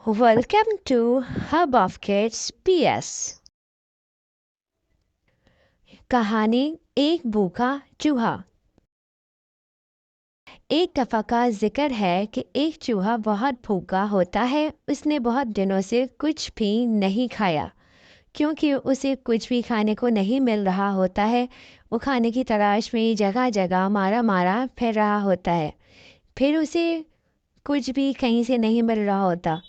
Welcome to Hub of Kids PS। कहानी एक भूखा चूहा। एक दफ़ा का जिक्र है कि एक चूहा बहुत भूखा होता है। उसने बहुत दिनों से कुछ भी नहीं खाया क्योंकि उसे कुछ भी खाने को नहीं मिल रहा होता है। वो खाने की तलाश में जगह जगह मारा मारा फिर रहा होता है। फिर उसे कुछ भी कहीं से नहीं मिल रहा होता।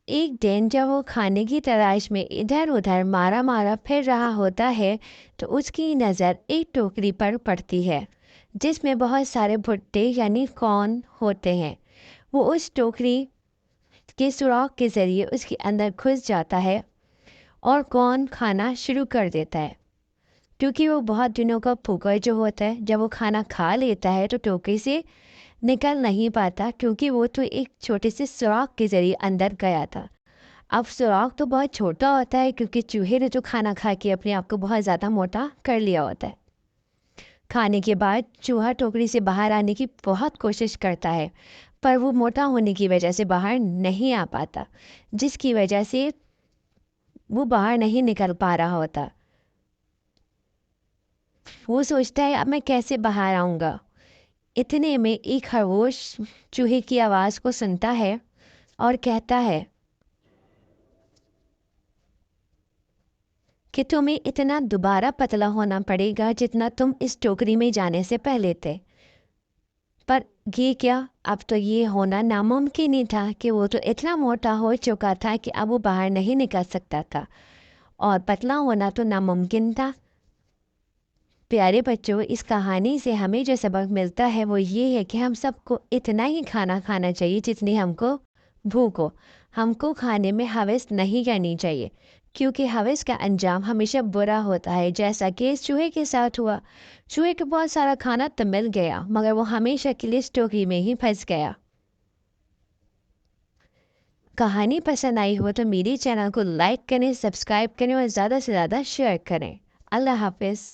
एक दिन जब वो खाने की तलाश में इधर उधर मारा मारा फिर रहा होता है तो उसकी नज़र एक टोकरी पर पड़ती है जिसमें बहुत सारे भुट्टे यानी कॉर्न होते हैं। वो उस टोकरी के सुराख के ज़रिए उसके अंदर घुस जाता है और कॉर्न खाना शुरू कर देता है। क्योंकि वो बहुत दिनों का भूखा जो होता है, जब वो खाना खा लेता है तो टोकरी से निकल नहीं पाता क्योंकि वो तो एक छोटे से सुराख के ज़रिए अंदर गया था। अब सुराख तो बहुत छोटा होता है क्योंकि चूहे ने जो खाना खा के अपने आप को बहुत ज़्यादा मोटा कर लिया होता है। खाने के बाद चूहा टोकरी से बाहर आने की बहुत कोशिश करता है पर वो मोटा होने की वजह से बाहर नहीं आ पाता, जिसकी वजह से वो बाहर नहीं निकल पा रहा होता। वो सोचता है अब मैं कैसे बाहर आऊँगा। इतने में एक खरगोश चूहे की आवाज़ को सुनता है और कहता है कि तुम्हें इतना दोबारा पतला होना पड़ेगा जितना तुम इस टोकरी में जाने से पहले थे। पर ये क्या, अब तो ये होना नामुमकिन ही था कि वो तो इतना मोटा हो चुका था कि अब वो बाहर नहीं निकल सकता था और पतला होना तो नामुमकिन था। प्यारे बच्चों, इस कहानी से हमें जो सबक मिलता है वो ये है कि हम सबको इतना ही खाना खाना चाहिए जितनी हमको भूख हो। हमको खाने में हवस नहीं करनी चाहिए क्योंकि हवस का अंजाम हमेशा बुरा होता है, जैसा कि इस चूहे के साथ हुआ। चूहे को बहुत सारा खाना तो मिल गया मगर वो हमेशा के लिए इस टोकरी में ही फंस गया। कहानी पसंद आई हो तो मेरे चैनल को लाइक करें, सब्सक्राइब करें और ज़्यादा से ज़्यादा शेयर करें। अल्लाह हाफिज़।